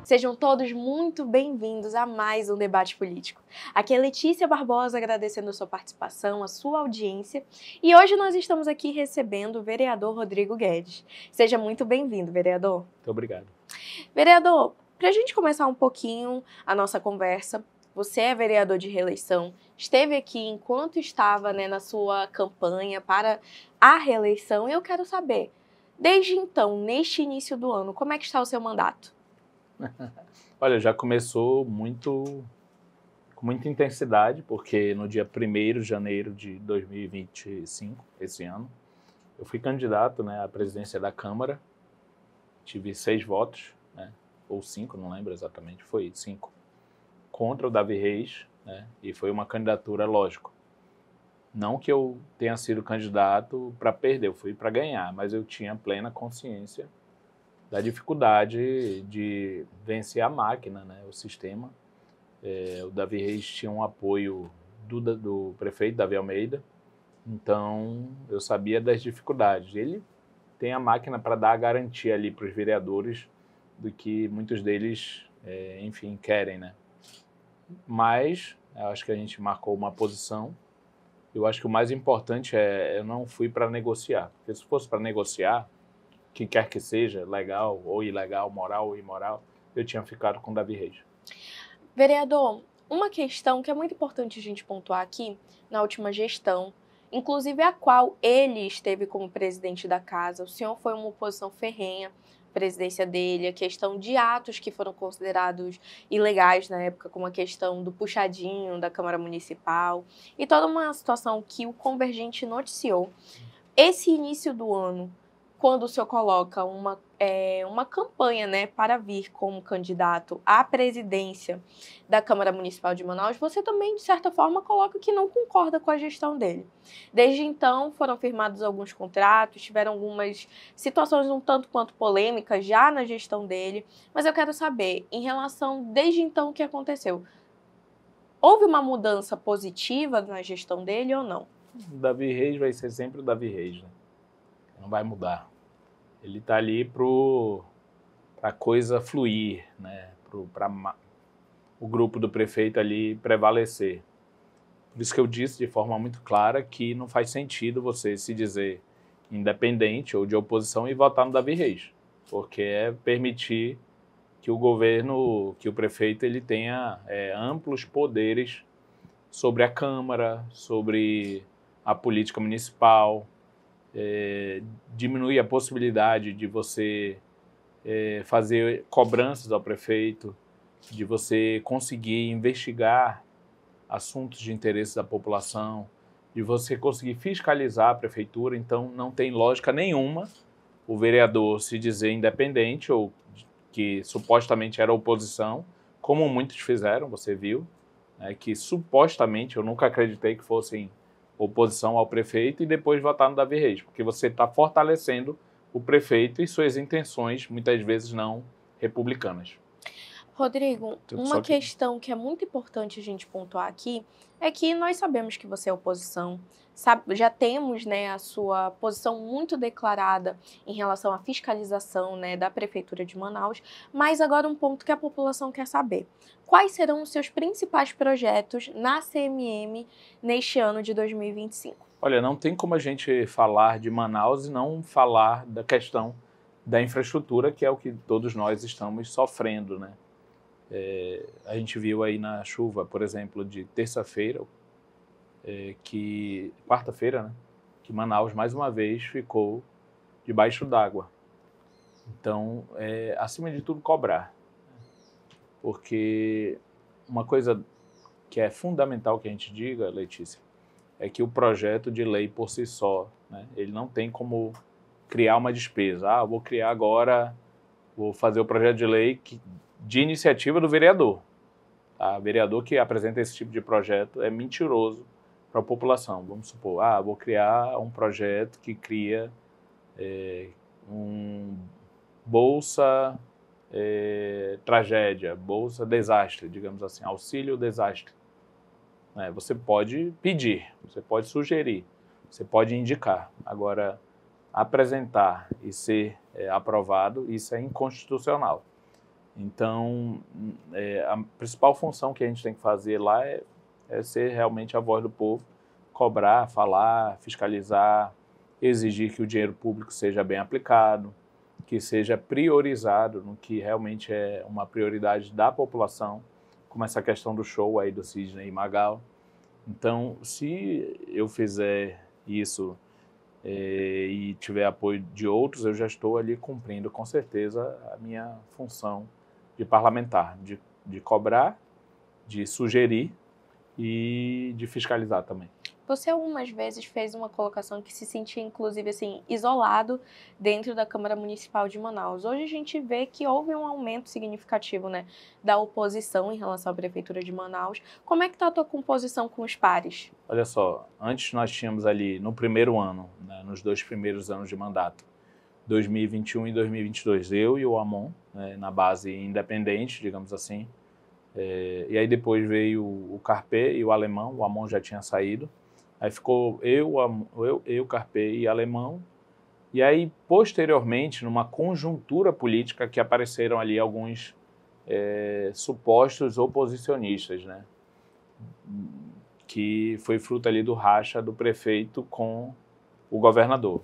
Sejam todos muito bem-vindos a mais um debate político. Aqui é Letícia Barbosa agradecendo a sua participação, a sua audiência. E hoje nós estamos aqui recebendo o vereador Rodrigo Guedes. Seja muito bem-vindo, vereador. Muito obrigado. Vereador, para a gente começar um pouquinho a nossa conversa, você é vereador de reeleição, esteve aqui enquanto estava na sua campanha para a reeleição e eu quero saber, desde então, neste início do ano, como é que está o seu mandato? Olha, já começou com muita intensidade, porque no dia 1º de janeiro de 2025, esse ano, eu fui candidato à presidência da Câmara, tive 6 votos, ou 5, não lembro exatamente, foi 5, contra o Davi Reis, e foi uma candidatura, lógico. Não que eu tenha sido candidato para perder, eu fui para ganhar, mas eu tinha plena consciência da dificuldade de vencer a máquina, o sistema. O Davi Reis tinha um apoio do prefeito Davi Almeida, então eu sabia das dificuldades. Ele tem a máquina para dar a garantia ali para os vereadores do que muitos deles, enfim, querem, Mas eu acho que a gente marcou uma posição. Eu acho que o mais importante eu não fui para negociar, porque se fosse para negociar, que quer que seja, legal ou ilegal, moral ou imoral, eu tinha ficado com o Davi Reis. Vereador, uma questão que é muito importante a gente pontuar aqui, na última gestão, inclusive a qual ele esteve como presidente da casa, o senhor foi uma oposição ferrenha à presidência dele, a questão de atos que foram considerados ilegais na época, como a questão do puxadinho da Câmara Municipal, e toda uma situação que o Convergente noticiou. Esse início do ano, quando o senhor coloca uma campanha para vir como candidato à presidência da Câmara Municipal de Manaus, você também, de certa forma, coloca que não concorda com a gestão dele. Desde então, foram firmados alguns contratos, tiveram algumas situações um tanto quanto polêmicas já na gestão dele, mas eu quero saber, em relação, desde então, o que aconteceu? Houve uma mudança positiva na gestão dele ou não? O Davi Reis vai ser sempre o Davi Reis, não vai mudar. Ele está ali para a coisa fluir, para o grupo do prefeito ali prevalecer. Por isso que eu disse de forma muito clara que não faz sentido você se dizer independente ou de oposição e votar no Davi Reis, porque é permitir que o governo, que o prefeito ele tenha amplos poderes sobre a Câmara, sobre a política municipal, diminuir a possibilidade de você fazer cobranças ao prefeito, de você conseguir investigar assuntos de interesse da população, de você conseguir fiscalizar a prefeitura. Então não tem lógica nenhuma o vereador se dizer independente ou que supostamente era oposição, como muitos fizeram, você viu, que supostamente eu nunca acreditei que fossem oposição ao prefeito e depois votar no Davi Reis, porque você está fortalecendo o prefeito e suas intenções, muitas vezes não republicanas. Rodrigo, uma questão que é muito importante a gente pontuar aqui é que nós sabemos que você é oposição, já temos a sua posição muito declarada em relação à fiscalização da Prefeitura de Manaus, mas agora um ponto que a população quer saber. Quais serão os seus principais projetos na CMM neste ano de 2025? Olha, não tem como a gente falar de Manaus e não falar da questão da infraestrutura, que é o que todos nós estamos sofrendo, A gente viu aí na chuva, por exemplo, de terça-feira, quarta-feira, que Manaus mais uma vez ficou debaixo d'água. Então, acima de tudo, cobrar. Porque uma coisa que é fundamental que a gente diga, Letícia, é que o projeto de lei por si só, ele não tem como criar uma despesa. Vou criar agora, vou fazer o projeto de lei de iniciativa do vereador. O vereador que apresenta esse tipo de projeto é mentiroso para a população. Vamos supor, vou criar um projeto que cria um Bolsa Tragédia, Bolsa Desastre, digamos assim, Auxílio Desastre. Você pode pedir, você pode sugerir, você pode indicar. Agora, apresentar e ser aprovado, isso é inconstitucional. Então, a principal função que a gente tem que fazer lá é ser realmente a voz do povo, cobrar, falar, fiscalizar, exigir que o dinheiro público seja bem aplicado, que seja priorizado no que realmente é uma prioridade da população, como essa questão do show aí do Sidney Magal. Então, se eu fizer isso e tiver apoio de outros, eu já estou ali cumprindo com certeza a minha função de parlamentar, de cobrar, de sugerir e de fiscalizar também. Você algumas vezes fez uma colocação que se sentia, inclusive, assim, isolado dentro da Câmara Municipal de Manaus. Hoje a gente vê que houve um aumento significativo, né, da oposição em relação à Prefeitura de Manaus. Como é que está a tua composição com os pares? Olha só, antes nós tínhamos ali, no primeiro ano, né, nos 2 primeiros anos de mandato, 2021 e 2022, eu e o Amon, né, na base independente, digamos assim. E aí depois veio o Carpê e o Alemão, o Amon já tinha saído. Aí ficou eu, Carpê e Alemão. E aí, posteriormente, numa conjuntura política que apareceram ali alguns supostos oposicionistas, né? Que foi fruto ali do racha do prefeito com o governador.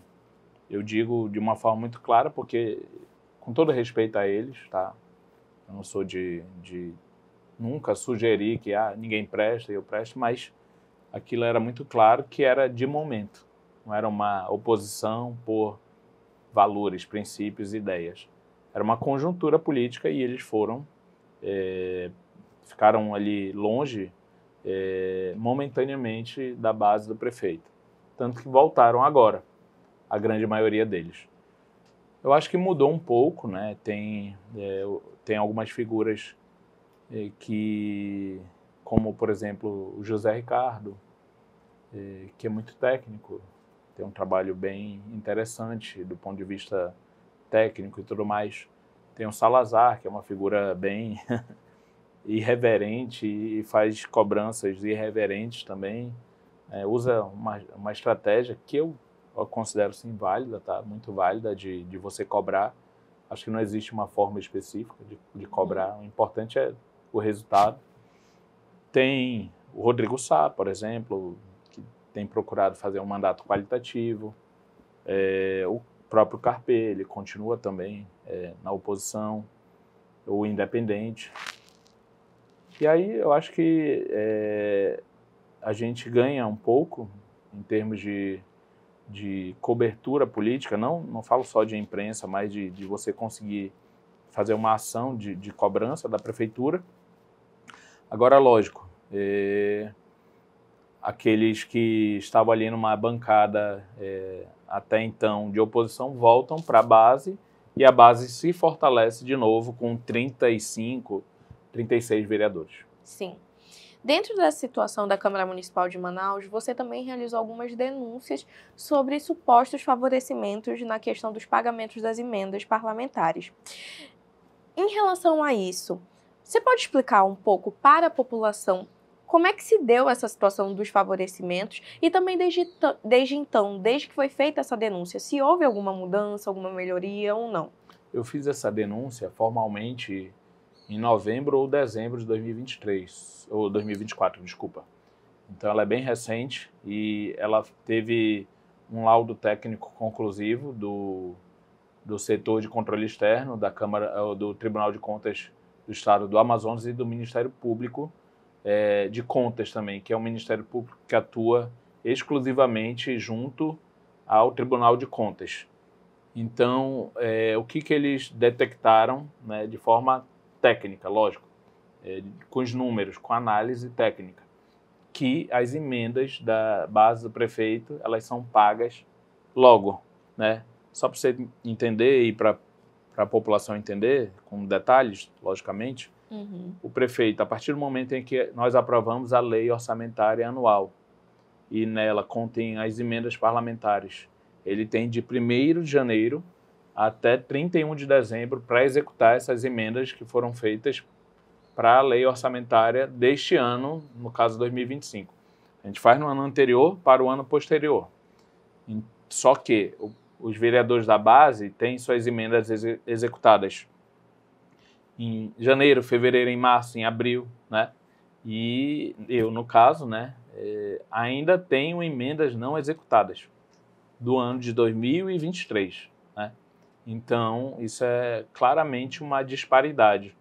Eu digo de uma forma muito clara, porque, com todo respeito a eles, tá? Eu não sou de nunca sugerir que ninguém presta, eu presto, mas aquilo era muito claro que era de momento. Não era uma oposição por valores, princípios, ideias. Era uma conjuntura política e eles ficaram ali longe momentaneamente da base do prefeito. Tanto que voltaram agora, a grande maioria deles. Eu acho que mudou um pouco, né? Tem algumas figuras como, por exemplo, o José Ricardo, que é muito técnico, tem um trabalho bem interessante do ponto de vista técnico e tudo mais. Tem o Salazar, que é uma figura bem irreverente e faz cobranças irreverentes também. Usa uma estratégia que eu considero sim válida, tá? Muito válida de você cobrar. Acho que não existe uma forma específica de cobrar. O importante é o resultado. Tem o Rodrigo Sá, por exemplo, que tem procurado fazer um mandato qualitativo. O próprio Carpê, ele continua também na oposição, ou independente. E aí eu acho que a gente ganha um pouco em termos de cobertura política, não falo só de imprensa, mas de você conseguir fazer uma ação de cobrança da prefeitura. Agora, lógico, aqueles que estavam ali numa bancada até então de oposição voltam para a base e a base se fortalece de novo com 35, 36 vereadores. Sim. Dentro da situação da Câmara Municipal de Manaus, você também realizou algumas denúncias sobre supostos favorecimentos na questão dos pagamentos das emendas parlamentares. Em relação a isso, você pode explicar um pouco para a população como é que se deu essa situação dos favorecimentos e também desde então, desde que foi feita essa denúncia, se houve alguma mudança, alguma melhoria ou não? Eu fiz essa denúncia formalmente em novembro ou dezembro de 2023, ou 2024, desculpa. Então ela é bem recente e ela teve um laudo técnico conclusivo do setor de controle externo da Câmara, do Tribunal de Contas do Estado do Amazonas e do Ministério Público de Contas também, que é um Ministério Público que atua exclusivamente junto ao Tribunal de Contas. Então, o que eles detectaram, né, de forma técnica, lógico, com os números, com análise técnica, que as emendas da base do prefeito, elas são pagas logo, né? Só para você entender e para a população entender, com detalhes, logicamente, o prefeito, a partir do momento em que nós aprovamos a lei orçamentária anual e nela contém as emendas parlamentares, ele tem de 1º de janeiro até 31 de dezembro para executar essas emendas que foram feitas para a lei orçamentária deste ano, no caso 2025. A gente faz no ano anterior para o ano posterior. Só que os vereadores da base têm suas emendas executadas em janeiro, fevereiro, em março, em abril, né? E eu, no caso, né, ainda tenho emendas não executadas do ano de 2023, né? Então, isso é claramente uma disparidade.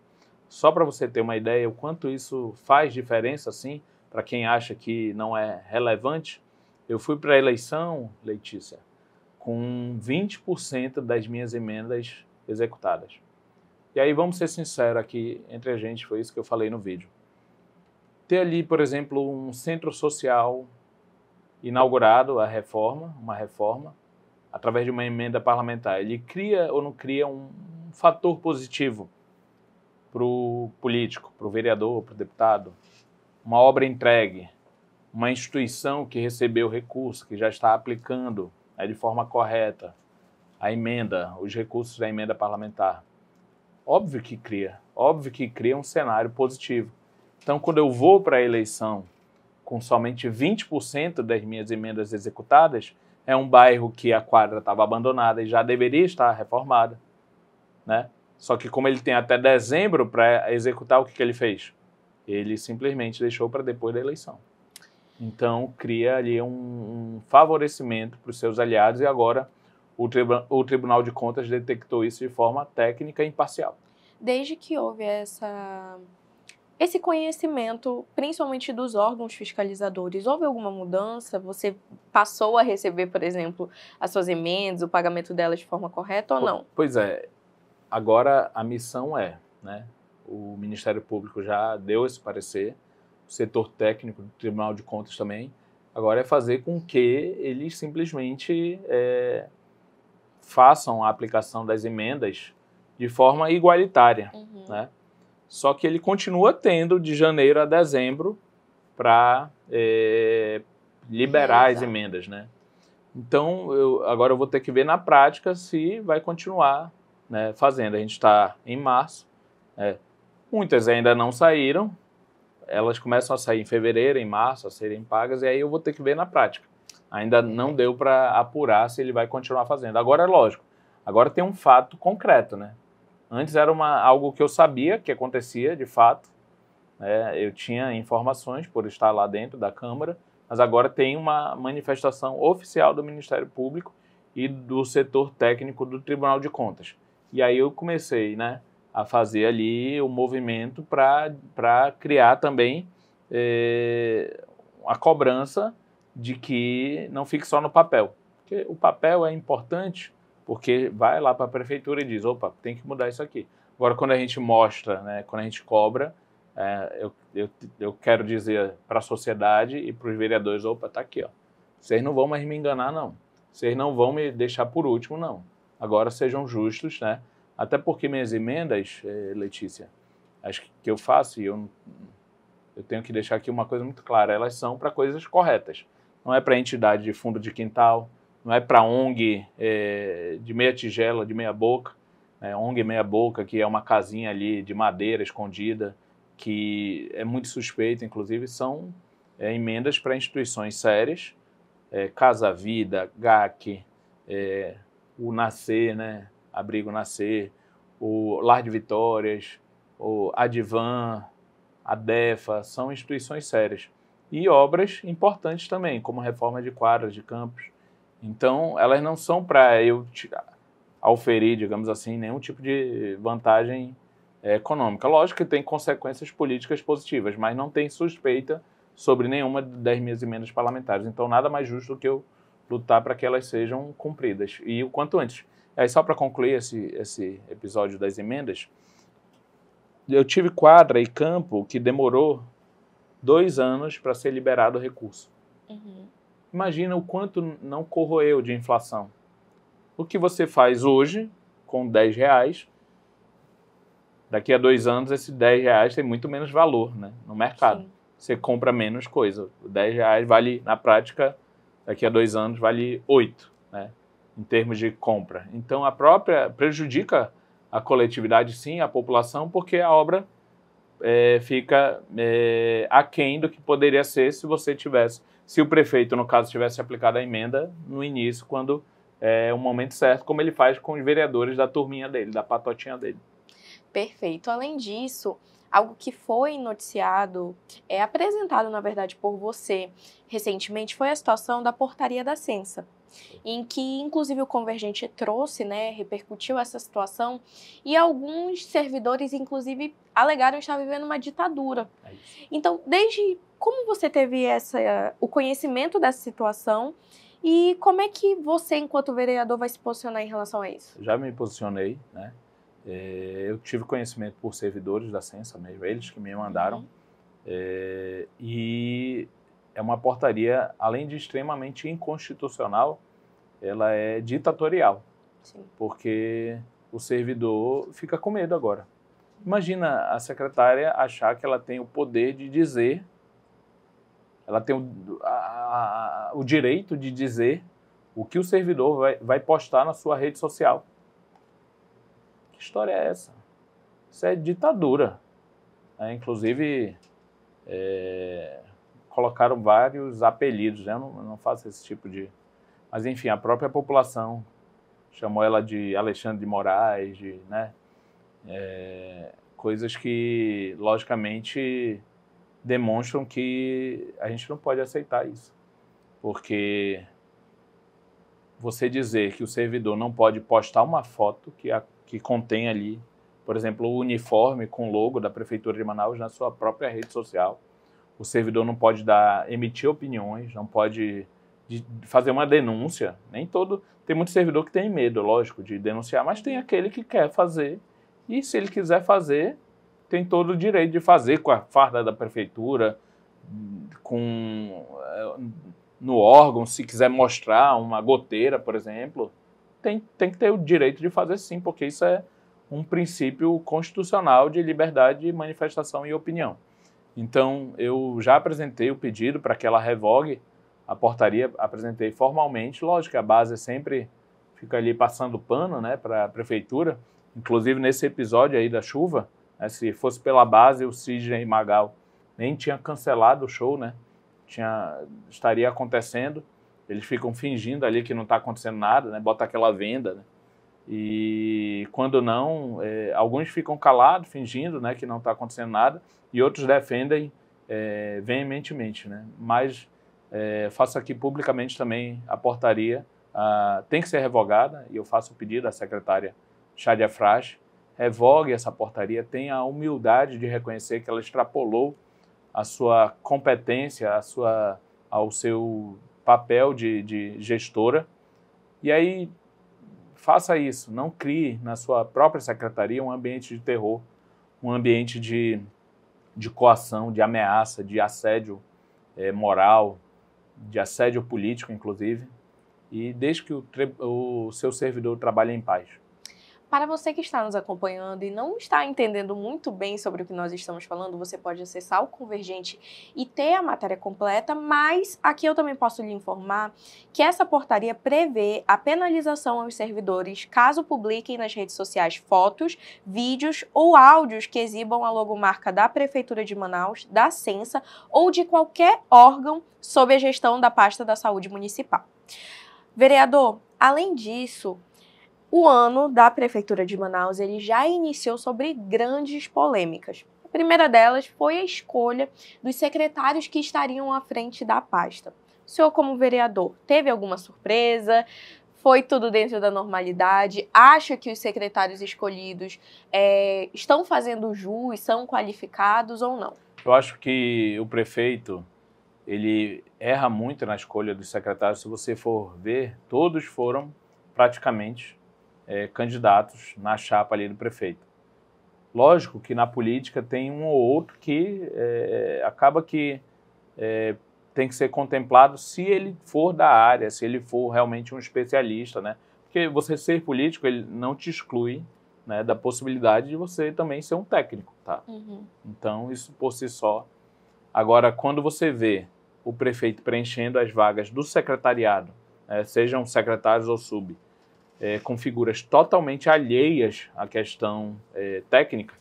Só para você ter uma ideia o quanto isso faz diferença, assim, para quem acha que não é relevante, eu fui para a eleição, Letícia, com 20% das minhas emendas executadas. E aí, vamos ser sinceros aqui entre a gente, foi isso que eu falei no vídeo. Ter ali, por exemplo, um centro social inaugurado, uma reforma, através de uma emenda parlamentar, ele cria ou não cria um fator positivo para o político, para o vereador, para o deputado? Uma obra entregue, uma instituição que recebeu recurso, que já está aplicando de forma correta a emenda, os recursos da emenda parlamentar. Óbvio que cria um cenário positivo. Então, quando eu vou para a eleição com somente 20% das minhas emendas executadas, é um bairro que a quadra estava abandonada e já deveria estar reformada, né? Só que como ele tem até dezembro para executar, o que ele fez? Ele simplesmente deixou para depois da eleição. Então, cria ali um favorecimento para os seus aliados e agora o Tribunal de Contas detectou isso de forma técnica e imparcial. Desde que houve esse conhecimento, principalmente dos órgãos fiscalizadores, houve alguma mudança? Você passou a receber, por exemplo, as suas emendas, o pagamento delas de forma correta ou não? Pois é, agora a missão né? O Ministério Público já deu esse parecer, o setor técnico do Tribunal de Contas também, agora é fazer com que eles simplesmente façam a aplicação das emendas de forma igualitária, né? Só que ele continua tendo de janeiro a dezembro para liberar as emendas, né? Então, agora eu vou ter que ver na prática se vai continuar, né, fazendo. A gente está em março, muitas ainda não saíram, elas começam a sair em fevereiro, em março, a serem pagas, e aí eu vou ter que ver na prática. Ainda não deu para apurar se ele vai continuar fazendo. Agora é lógico, agora tem um fato concreto, né? Antes era algo que eu sabia que acontecia, de fato. Eu tinha informações por estar lá dentro da Câmara, mas agora tem uma manifestação oficial do Ministério Público e do setor técnico do Tribunal de Contas. E aí eu comecei, né, a fazer ali o movimento para criar também a cobrança de que não fique só no papel. Porque o papel é importante, porque vai lá para a prefeitura e diz, opa, tem que mudar isso aqui. Agora, quando a gente mostra, né, quando a gente cobra, eu quero dizer para a sociedade e para os vereadores, opa, tá aqui, ó. Vocês não vão mais me enganar, não. Vocês não vão me deixar por último, não. Agora sejam justos, né? Até porque minhas emendas, Letícia, acho que eu faço, e eu tenho que deixar aqui uma coisa muito clara, elas são para coisas corretas. Não é para entidade de fundo de quintal, não é para ONG de meia tigela, de meia boca, ONG meia boca, que é uma casinha ali de madeira escondida, que é muito suspeita, inclusive, são emendas para instituições sérias, Casa Vida, GAC, o Nascer, né? Abrigo Nascer, o Lar de Vitórias, o Advan, a DEFA, são instituições sérias. E obras importantes também, como reforma de quadras, de campos. Então, elas não são para eu auferir, digamos assim, nenhum tipo de vantagem econômica. Lógico que tem consequências políticas positivas, mas não tem suspeita sobre nenhuma das minhas emendas parlamentares. Então, nada mais justo do que eu lutar para que elas sejam cumpridas. E o quanto antes. Aí, só para concluir esse episódio das emendas, eu tive quadra e campo que demorou 2 anos para ser liberado o recurso. Imagina o quanto não corroeu de inflação. O que você faz hoje, com R$10, daqui a 2 anos, esse R$10 tem muito menos valor, né, no mercado. Sim. Você compra menos coisa. O R$10 vale, na prática, daqui a 2 anos, vale 8, né, em termos de compra. Então, prejudica a coletividade, sim, a população, porque a obra fica aquém do que poderia ser se o prefeito, no caso, tivesse aplicado a emenda no início, quando é o momento certo, como ele faz com os vereadores da turminha dele, da patotinha dele. Perfeito. Além disso, algo que foi noticiado, apresentado, na verdade, por você recentemente, foi a situação da portaria da Censa, em que, inclusive, o Convergente trouxe, né, repercutiu essa situação, e alguns servidores, inclusive, alegaram estar vivendo uma ditadura. É isso. Então, desde como você teve o conhecimento dessa situação e como é que você, enquanto vereador, vai se posicionar em relação a isso? Já me posicionei, né? Eu tive conhecimento por servidores da Censa mesmo, eles que me mandaram. E é uma portaria, além de extremamente inconstitucional, ela é ditatorial. Sim. Porque o servidor fica com medo agora. Imagina a secretária achar que ela tem o poder de dizer, ela tem o direito de dizer o que o servidor vai postar na sua rede social. Que história é essa? Isso é ditadura. Inclusive, colocaram vários apelidos, né? Eu não faço esse tipo de... Mas, enfim, a própria população chamou ela de Alexandre de Moraes, né? Coisas que, logicamente, demonstram que a gente não pode aceitar isso. Porque você dizer que o servidor não pode postar uma foto que contém ali, por exemplo, o uniforme com o logo da Prefeitura de Manaus na sua própria rede social. O servidor não pode emitir opiniões, não pode fazer uma denúncia. Tem muito servidor que tem medo, lógico, de denunciar, mas tem aquele que quer fazer. E se ele quiser fazer, tem todo o direito de fazer com a farda da prefeitura, no órgão, se quiser mostrar uma goteira, por exemplo, tem que ter o direito de fazer sim, porque isso é um princípio constitucional de liberdade de manifestação e opinião. Então, eu já apresentei o pedido para que ela revogue a portaria, apresentei formalmente. Lógico que a base sempre fica ali passando pano, né, para a prefeitura. Inclusive, nesse episódio aí da chuva, né, se fosse pela base, o Sidney Magal nem tinha cancelado o show, né? Estaria acontecendo. Eles ficam fingindo ali que não está acontecendo nada, né? Bota aquela venda, né? E quando não, alguns ficam calados, fingindo, né, que não está acontecendo nada, e outros defendem veementemente, né? Mas faço aqui publicamente também a portaria, tem que ser revogada, e eu faço o pedido à secretária Shadia Frache, revogue essa portaria, tenha a humildade de reconhecer que ela extrapolou a sua competência, ao seu papel de gestora, e aí faça isso, não crie na sua própria secretaria um ambiente de terror, um ambiente de coação, de ameaça, de assédio moral, de assédio político, inclusive, e deixe que o seu servidor trabalhe em paz. Para você que está nos acompanhando e não está entendendo muito bem sobre o que nós estamos falando, você pode acessar o Convergente e ter a matéria completa, mas aqui eu também posso lhe informar que essa portaria prevê a penalização aos servidores caso publiquem nas redes sociais fotos, vídeos ou áudios que exibam a logomarca da Prefeitura de Manaus, da Censa ou de qualquer órgão sob a gestão da pasta da Saúde Municipal. Vereador, além disso, o ano da Prefeitura de Manaus ele já iniciou sobre grandes polêmicas. A primeira delas foi a escolha dos secretários que estariam à frente da pasta. O senhor, como vereador, teve alguma surpresa? Foi tudo dentro da normalidade? Acha que os secretários escolhidos estão fazendo jus, são qualificados ou não? Eu acho que o prefeito ele erra muito na escolha dos secretários. Se você for ver, todos foram praticamente candidatos na chapa ali do prefeito. Lógico que na política tem um ou outro que acaba que tem que ser contemplado se ele for da área, se ele for realmente um especialista, né? Porque você ser político, ele não te exclui, né, da possibilidade de você também ser um técnico, tá? Uhum. Então, isso por si só. Agora, quando você vê o prefeito preenchendo as vagas do secretariado, sejam secretários ou sub, com figuras totalmente alheias à questão técnica.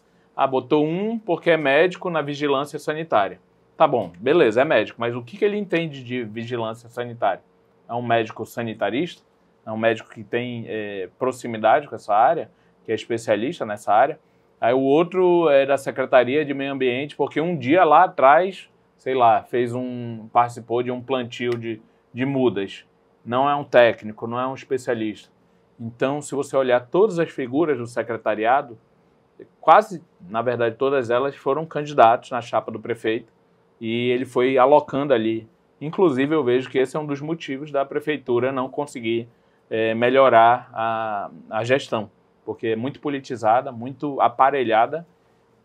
Botou um porque é médico na vigilância sanitária. Tá bom, beleza, é médico, mas o que ele entende de vigilância sanitária? É um médico sanitarista? É um médico que tem proximidade com essa área, que é especialista nessa área? Aí o outro é da Secretaria de Meio Ambiente, porque um dia lá atrás, sei lá, participou de um plantio de mudas. Não é um técnico, não é um especialista. Então, se você olhar todas as figuras do secretariado, quase, na verdade, todas elas foram candidatos na chapa do prefeito e ele foi alocando ali. Inclusive, eu vejo que esse é um dos motivos da prefeitura não conseguir melhorar a gestão, porque é muito politizada, muito aparelhada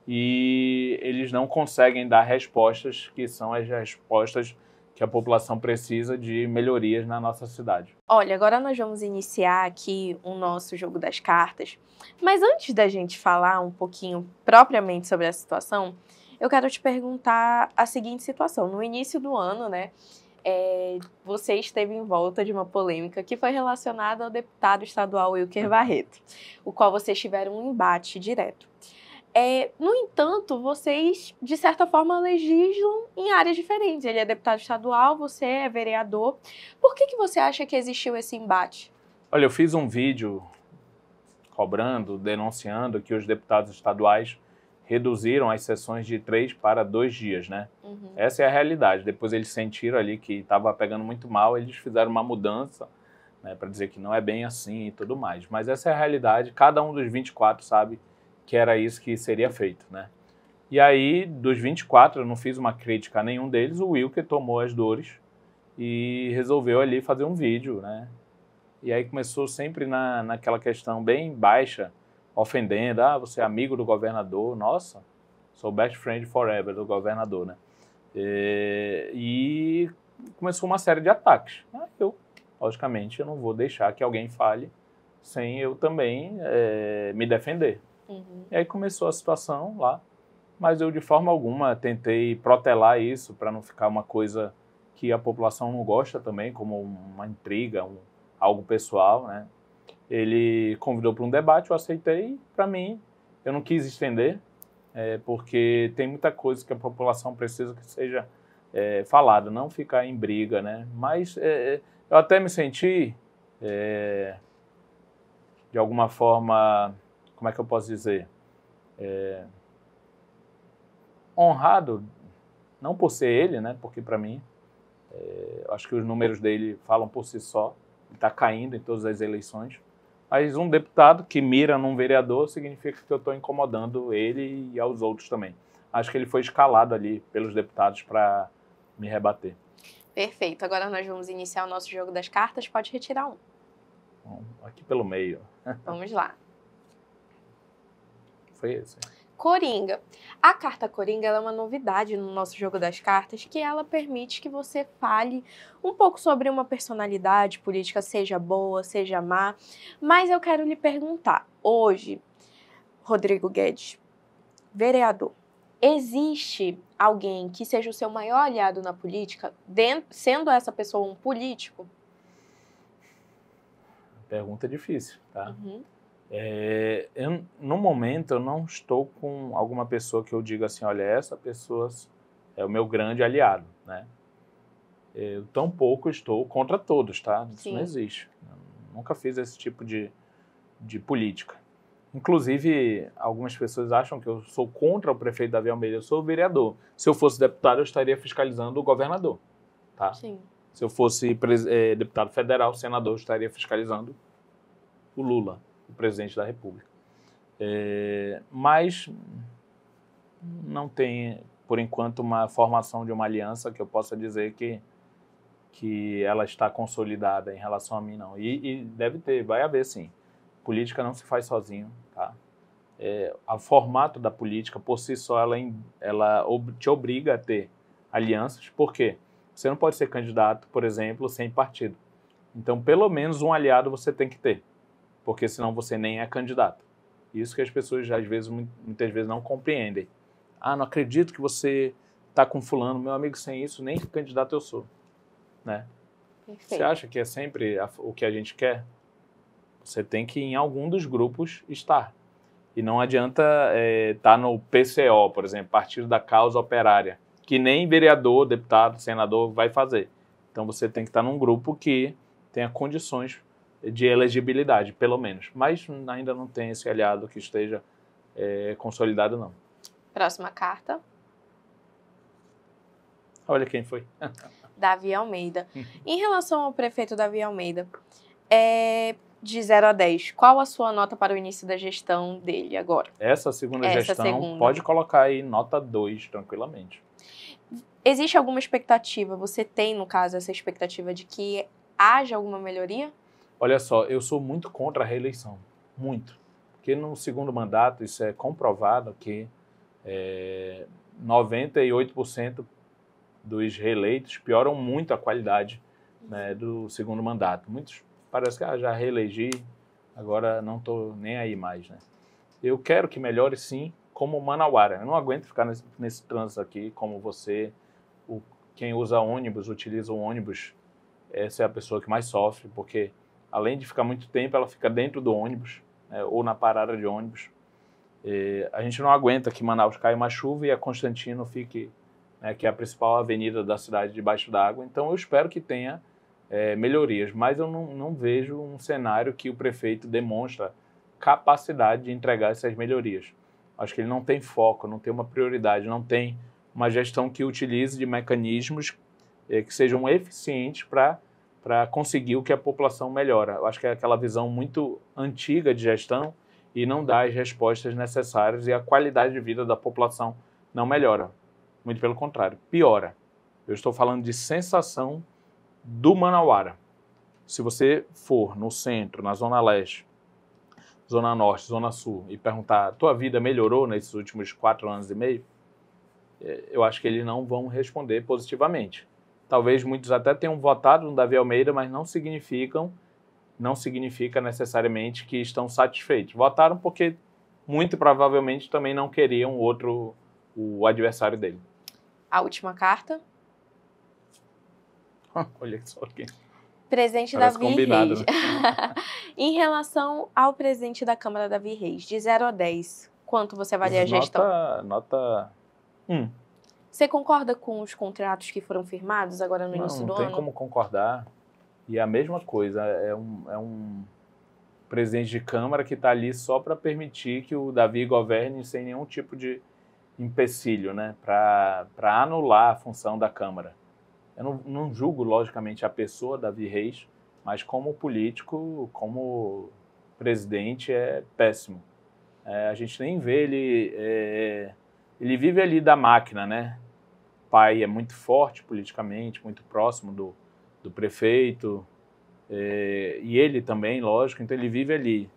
e eles não conseguem dar respostas que são as respostas que a população precisa de melhorias na nossa cidade. Olha, agora nós vamos iniciar aqui o nosso jogo das cartas, mas antes da gente falar um pouquinho propriamente sobre a situação, eu quero te perguntar a seguinte situação. No início do ano, né, você esteve em volta de uma polêmica que foi relacionada ao deputado estadual Wilker Barreto, o qual vocês tiveram um embate direto. No entanto, vocês, de certa forma, legislam em áreas diferentes. Ele é deputado estadual, você é vereador. Por que você acha que existiu esse embate? Olha, eu fiz um vídeo cobrando, denunciando que os deputados estaduais reduziram as sessões de 3 para 2 dias, né? Uhum. Essa é a realidade. Depois eles sentiram ali que estava pegando muito mal, eles fizeram uma mudança, né, para dizer que não é bem assim e tudo mais. Mas essa é a realidade. Cada um dos 24 sabe que era isso que seria feito, né? E aí, dos 24, eu não fiz uma crítica a nenhum deles, o Wilker tomou as dores e resolveu ali fazer um vídeo, né? E aí começou sempre naquela questão bem baixa, ofendendo, você é amigo do governador, nossa, sou best friend forever do governador, né? E começou uma série de ataques. Logicamente, eu não vou deixar que alguém fale sem eu também me defender. Uhum. E aí começou a situação lá, mas eu de forma alguma tentei protelar isso para não ficar uma coisa que a população não gosta também, como uma intriga, algo pessoal, né? Ele convidou para um debate, eu aceitei, para mim, eu não quis estender, porque tem muita coisa que a população precisa que seja falada, não ficar em briga, né? Mas eu até me senti, de alguma forma, como é que eu posso dizer, honrado, não por ser ele, né? Porque para mim, acho que os números dele falam por si só, ele está caindo em todas as eleições, mas um deputado que mira num vereador significa que eu estou incomodando ele e aos outros também. Acho que ele foi escalado ali pelos deputados para me rebater. Perfeito, agora nós vamos iniciar o nosso jogo das cartas, pode retirar um. Bom, aqui pelo meio. Vamos lá. Foi esse. Coringa. A carta Coringa ela é uma novidade no nosso jogo das cartas, que ela permite que você fale um pouco sobre uma personalidade política, seja boa, seja má. Mas eu quero lhe perguntar, hoje, Rodrigo Guedes, vereador, existe alguém que seja o seu maior aliado na política, sendo essa pessoa um político? Pergunta difícil, tá? Uhum. No momento, eu não estou com alguma pessoa que eu diga assim, olha, essa pessoa é o meu grande aliado, né? Eu tampouco estou contra todos, tá? Isso não existe. Eu nunca fiz esse tipo de política. Inclusive, algumas pessoas acham que eu sou contra o prefeito Davi Almeida. Eu sou vereador. Se eu fosse deputado, eu estaria fiscalizando o governador, tá? Sim. Se eu fosse deputado federal, senador, eu estaria fiscalizando o Lula, o presidente da República. Mas não tem, por enquanto, uma formação de uma aliança que eu possa dizer que ela está consolidada em relação a mim, não. E deve ter, vai haver sim. Política não se faz sozinho, tá? O formato da política, por si só, ela te obriga a ter alianças. Por quê? Você não pode ser candidato, por exemplo, sem partido. Então, pelo menos um aliado você tem que ter, porque senão você nem é candidato. Isso que as pessoas, às vezes, muitas vezes, não compreendem. Não acredito que você está com fulano, meu amigo, sem isso, nem candidato eu sou. Né? Você acha que é sempre o que a gente quer? Você tem que, em algum dos grupos, estar. E não adianta estar no PCO, por exemplo, Partido da Causa Operária, que nem vereador, deputado, senador vai fazer. Então você tem que estar num grupo que tenha condições de elegibilidade, pelo menos. Mas ainda não tem esse aliado que esteja consolidado, não. Próxima carta. Olha quem foi. Davi Almeida. Em relação ao prefeito Davi Almeida, de 0 a 10, qual a sua nota para o início da gestão dele agora? Essa gestão pode colocar aí nota 2, tranquilamente. Existe alguma expectativa? Você tem, no caso, essa expectativa de que haja alguma melhoria? Olha só, eu sou muito contra a reeleição. Muito. Porque no segundo mandato, isso é comprovado que 98% dos reeleitos pioram muito a qualidade, né, do segundo mandato. Muitos parece que já reelegi, agora não estou nem aí mais, né? Eu quero que melhore, sim, como Manauara. Eu não aguento ficar nesse trânsito aqui, como você. Quem usa ônibus, utiliza o ônibus, essa é a pessoa que mais sofre, porque além de ficar muito tempo, ela fica dentro do ônibus, né, ou na parada de ônibus. A gente não aguenta que Manaus caia uma chuva e a Constantino fique, né, que é a principal avenida da cidade, debaixo d'água. Então eu espero que tenha melhorias, mas eu não vejo um cenário que o prefeito demonstra capacidade de entregar essas melhorias. Acho que ele não tem foco, não tem uma prioridade, não tem uma gestão que utilize de mecanismos que sejam eficientes para conseguir o que a população melhora. Eu acho que é aquela visão muito antiga de gestão e não dá as respostas necessárias e a qualidade de vida da população não melhora. Muito pelo contrário, piora. Eu estou falando de sensação do Manauara. Se você for no centro, na Zona Leste, Zona Norte, Zona Sul e perguntar, tua vida melhorou nesses últimos 4 anos e meio? Eu acho que eles não vão responder positivamente. Talvez muitos até tenham votado no Davi Almeida, mas não significa necessariamente que estão satisfeitos. Votaram porque muito provavelmente também não queriam o adversário dele. A última carta. Olha só aqui. Presidente Parece Davi combinado, Reis. né? Em relação ao presidente da Câmara, Davi Reis, de 0 a 10, quanto você avalia a gestão? Nota 1. Você concorda com os contratos que foram firmados agora no início do ano? Não tem como concordar. E a mesma coisa, é um presidente de Câmara que está ali só para permitir que o Davi governe sem nenhum tipo de empecilho, né? Para anular a função da Câmara. Eu não julgo, logicamente, a pessoa, Davi Reis, mas como político, como presidente, é péssimo. A gente nem vê ele... ele vive ali da máquina, né? O pai é muito forte politicamente, muito próximo do prefeito, e ele também, lógico, então ele vive ali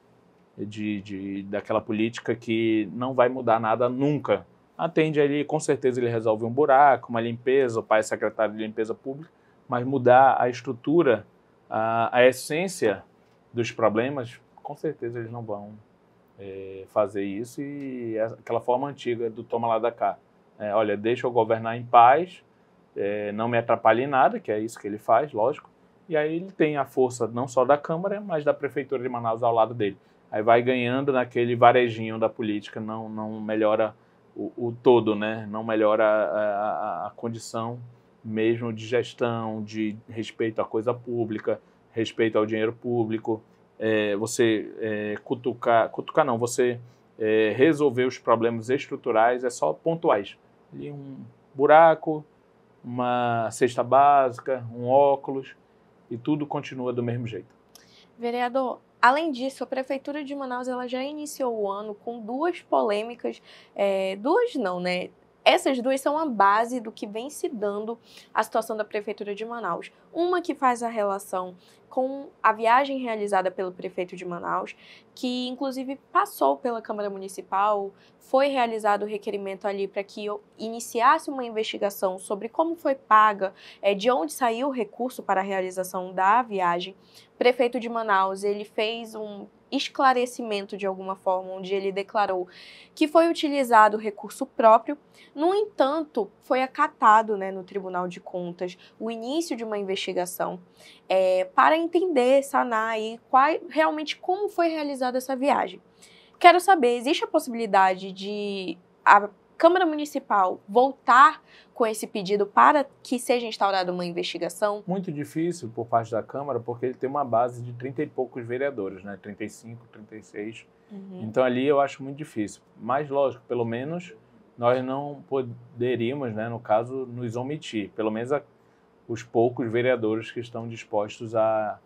daquela política que não vai mudar nada nunca. Atende ali, com certeza ele resolve um buraco, uma limpeza, o pai é secretário de limpeza pública, mas mudar a estrutura, a essência dos problemas, com certeza eles não vão fazer isso, e é aquela forma antiga do toma lá da cá. Olha, deixa eu governar em paz, não me atrapalhe em nada, que é isso que ele faz, lógico, e aí ele tem a força não só da Câmara, mas da Prefeitura de Manaus ao lado dele. Aí vai ganhando naquele varejinho da política, não melhora o todo, né? Não melhora a condição mesmo de gestão, de respeito à coisa pública, respeito ao dinheiro público, você resolver os problemas estruturais é só pontuais. Ali um buraco, uma cesta básica, um óculos, e tudo continua do mesmo jeito. Vereador, além disso, a Prefeitura de Manaus ela já iniciou o ano com 2 polêmicas, 2 não, né? Essas 2 são a base do que vem se dando a situação da Prefeitura de Manaus. Uma que faz a relação com a viagem realizada pelo prefeito de Manaus, que inclusive passou pela Câmara Municipal, foi realizado o requerimento ali para que iniciasse uma investigação sobre como foi paga, de onde saiu o recurso para a realização da viagem. O prefeito de Manaus, ele fez um esclarecimento de alguma forma, onde ele declarou que foi utilizado recurso próprio. No entanto, foi acatado, né, no Tribunal de Contas o início de uma investigação para entender, sanar aí realmente como foi realizada essa viagem. Quero saber, existe a possibilidade de a Câmara Municipal voltar com esse pedido para que seja instaurada uma investigação? Muito difícil por parte da Câmara, porque ele tem uma base de 30 e poucos vereadores, né? 35, 36. Então ali eu acho muito difícil. Mas, lógico, pelo menos nós não poderíamos, né, no caso, nos omitir. Pelo menos os poucos vereadores que estão dispostos a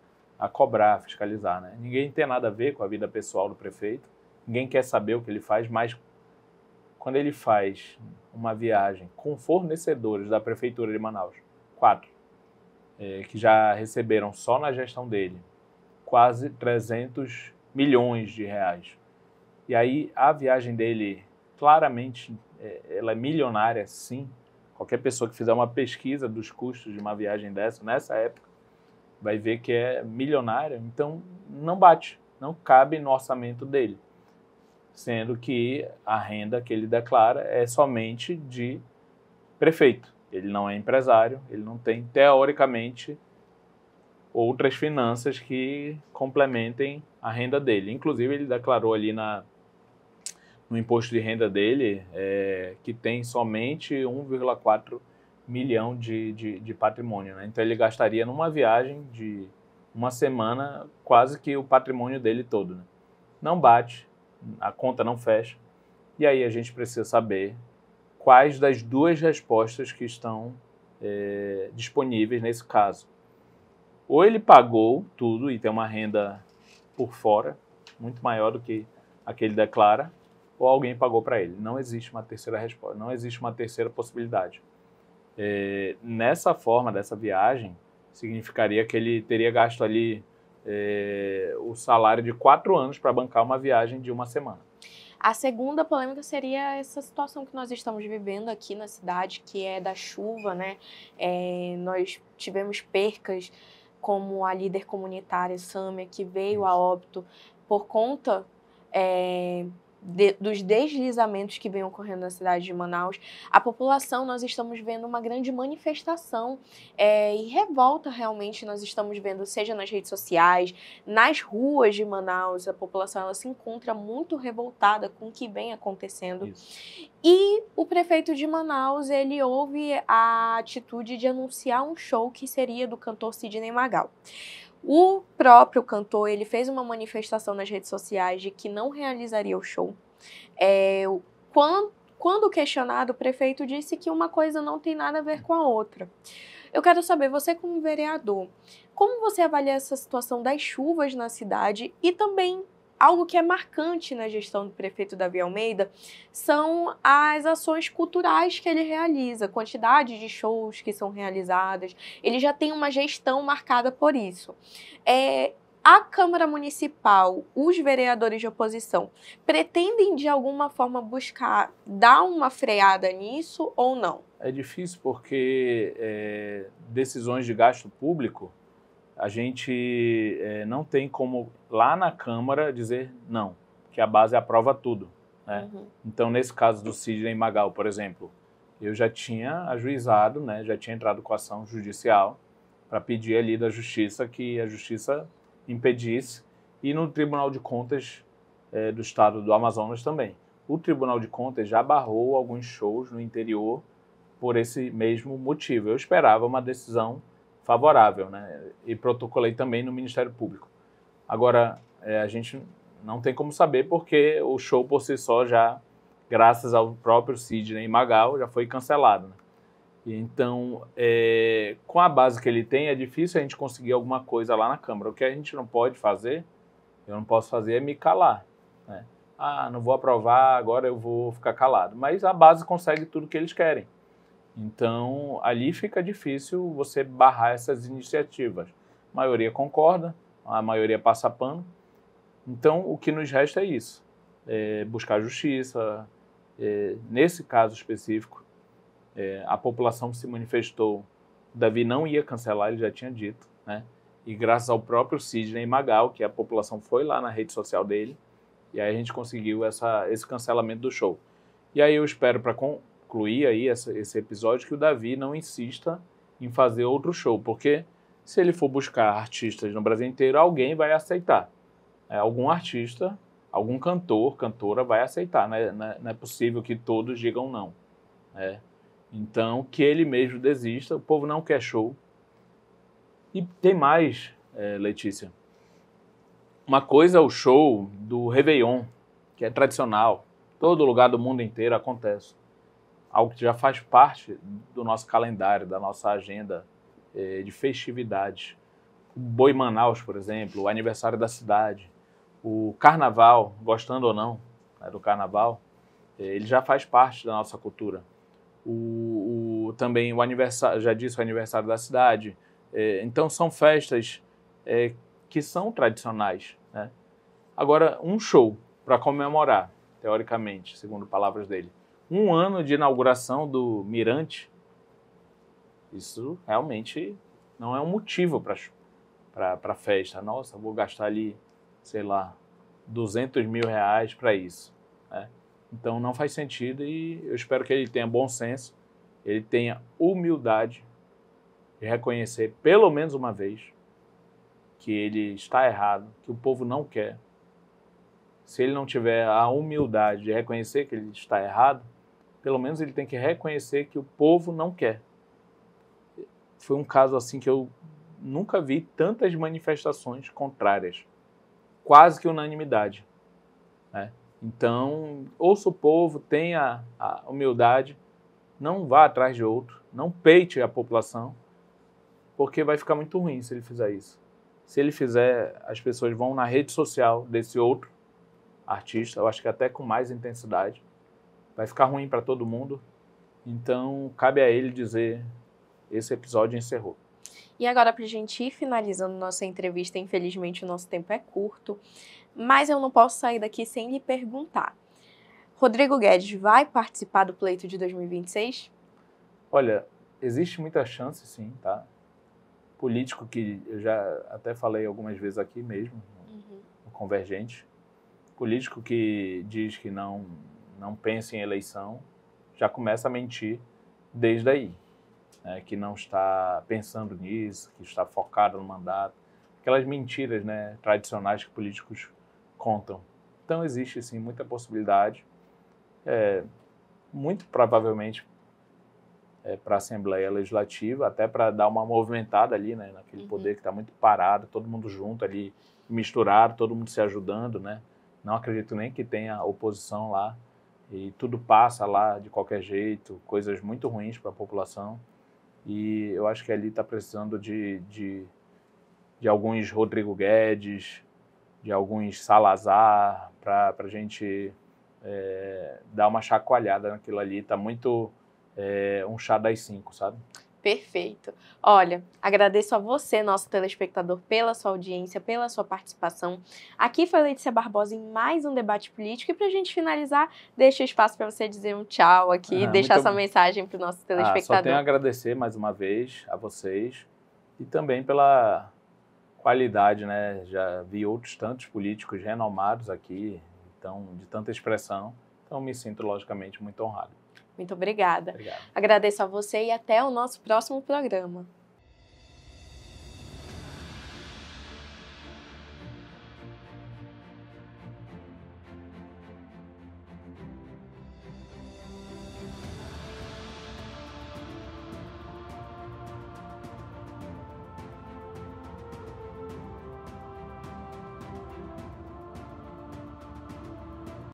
cobrar, a fiscalizar, né? Ninguém tem nada a ver com a vida pessoal do prefeito. Ninguém quer saber o que ele faz, mas quando ele faz uma viagem com fornecedores da Prefeitura de Manaus, 4, que já receberam só na gestão dele quase 300 milhões de reais. E aí a viagem dele, claramente, ela é milionária, sim. Qualquer pessoa que fizer uma pesquisa dos custos de uma viagem dessa, nessa época, vai ver que é milionária. Então, não bate, não cabe no orçamento dele. Sendo que a renda que ele declara é somente de prefeito. Ele não é empresário, ele não tem, teoricamente, outras finanças que complementem a renda dele. Inclusive, ele declarou ali no imposto de renda dele que tem somente 1,4 milhão de patrimônio, né? Então, ele gastaria numa viagem de uma semana quase que o patrimônio dele todo, né? Não bate. A conta não fecha, e aí a gente precisa saber quais das duas respostas que estão disponíveis nesse caso. Ou ele pagou tudo e tem uma renda por fora, muito maior do que a que ele declara, ou alguém pagou para ele. Não existe uma terceira resposta, não existe uma terceira possibilidade. Nessa forma, dessa viagem, significaria que ele teria gasto ali o salário de 4 anos para bancar uma viagem de uma semana. A segunda polêmica seria essa situação que nós estamos vivendo aqui na cidade, que é da chuva, né? Nós tivemos percas, como a líder comunitária Sâmia, que veio a óbito por conta dos deslizamentos que vêm ocorrendo na cidade de Manaus. A população, nós estamos vendo uma grande manifestação e revolta realmente nós estamos vendo, seja nas redes sociais, nas ruas de Manaus. A população ela se encontra muito revoltada com o que vem acontecendo. Isso. E o prefeito de Manaus, ele houve a atitude de anunciar um show que seria do cantor Sidney Magal. O próprio cantor, ele fez uma manifestação nas redes sociais de que não realizaria o show. Quando questionado, o prefeito disse que uma coisa não tem nada a ver com a outra. Eu quero saber, você como vereador, como você avalia essa situação das chuvas na cidade e também algo que é marcante na gestão do prefeito Davi Almeida são as ações culturais que ele realiza, a quantidade de shows que são realizadas. Ele já tem uma gestão marcada por isso. A Câmara Municipal, os vereadores de oposição, pretendem de alguma forma buscar dar uma freada nisso ou não? É difícil porque decisões de gasto público, a gente não tem como, lá na Câmara, dizer não, que a base aprova tudo, né? Então, nesse caso do Sidney Magal, por exemplo, eu já tinha ajuizado, né, já tinha entrado com ação judicial para pedir ali da Justiça que a Justiça impedisse, e no Tribunal de Contas do Estado do Amazonas também. O Tribunal de Contas já barrou alguns shows no interior por esse mesmo motivo. Eu esperava uma decisão favorável, né? E protocolei também no Ministério Público. Agora, a gente não tem como saber porque o show por si só já, graças ao próprio Sidney Magal, já foi cancelado, né? Então, com a base que ele tem, é difícil a gente conseguir alguma coisa lá na Câmara. O que a gente não pode fazer, eu não posso fazer, é me calar, né? Não vou aprovar, agora eu vou ficar calado. Mas a base consegue tudo que eles querem. Então, ali fica difícil você barrar essas iniciativas. A maioria concorda, a maioria passa pano. Então, o que nos resta é isso, buscar justiça. Nesse caso específico, a população se manifestou, o Davi não ia cancelar, ele já tinha dito, né? E graças ao próprio Sidney Magal, que a população foi lá na rede social dele, e aí a gente conseguiu esse cancelamento do show. E aí eu espero, para concluir aí esse episódio, que o Davi não insista em fazer outro show, porque se ele for buscar artistas no Brasil inteiro, alguém vai aceitar. Algum artista algum cantor, cantora vai aceitar, né? Não é possível que todos digam não, né? Então, que ele mesmo desista, o povo não quer show. E tem mais, Letícia. Uma coisa é o show do Réveillon, que é tradicional, todo lugar do mundo inteiro acontece. Algo que já faz parte do nosso calendário, da nossa agenda de festividades. O Boi Manaus, por exemplo, o aniversário da cidade, o carnaval, gostando ou não, né, do carnaval, ele já faz parte da nossa cultura. Também o aniversário, já disse, o aniversário da cidade. Então são festas que são tradicionais, né? Agora, um show para comemorar, teoricamente, segundo palavras dele, 1 ano de inauguração do Mirante, isso realmente não é um motivo para festa. Nossa, vou gastar ali, sei lá, R$200 mil para isso, né? Então não faz sentido e eu espero que ele tenha bom senso, ele tenha humildade de reconhecer pelo menos uma vez que ele está errado, que o povo não quer. Se ele não tiver a humildade de reconhecer que ele está errado, pelo menos ele tem que reconhecer que o povo não quer. Foi um caso assim que eu nunca vi tantas manifestações contrárias, quase que unanimidade, né? Então, ouça o povo, tenha a humildade, não vá atrás de outro, não peite a população, porque vai ficar muito ruim se ele fizer isso. Se ele fizer, as pessoas vão na rede social desse outro artista, eu acho que até com mais intensidade, vai ficar ruim para todo mundo. Então, cabe a ele dizer, esse episódio encerrou. E agora, para a gente ir finalizando nossa entrevista, infelizmente o nosso tempo é curto, mas eu não posso sair daqui sem lhe perguntar. Rodrigo Guedes vai participar do pleito de 2026? Olha, existe muita chance, sim, tá? Político que eu já até falei algumas vezes aqui mesmo, no Convergente, político que diz que não pensa em eleição, já começa a mentir desde aí, né? Que não está pensando nisso, que está focado no mandato, aquelas mentiras, né, tradicionais que políticos contam. Então existe sim muita possibilidade, muito provavelmente para a Assembleia Legislativa, até para dar uma movimentada ali, né, naquele poder que está muito parado, todo mundo junto ali, misturado, todo mundo se ajudando, né? Não acredito nem que tenha oposição lá e tudo passa lá de qualquer jeito, coisas muito ruins para a população. E eu acho que ali está precisando de alguns Rodrigo Guedes, de alguns Salazar, para a gente dar uma chacoalhada naquilo ali. Está muito um chá das 5, sabe? Perfeito. Olha, agradeço a você, nosso telespectador, pela sua audiência, pela sua participação. Aqui foi Letícia Barbosa em mais um debate político. E para a gente finalizar, deixo o espaço para você dizer um tchau aqui, deixar sua mensagem para o nosso telespectador. Só tenho a agradecer mais uma vez a vocês e também pela qualidade, né? Já vi outros tantos políticos renomados aqui, então, de tanta expressão. Então, me sinto, logicamente, muito honrado. Muito obrigada. Obrigado. Agradeço a você e até o nosso próximo programa.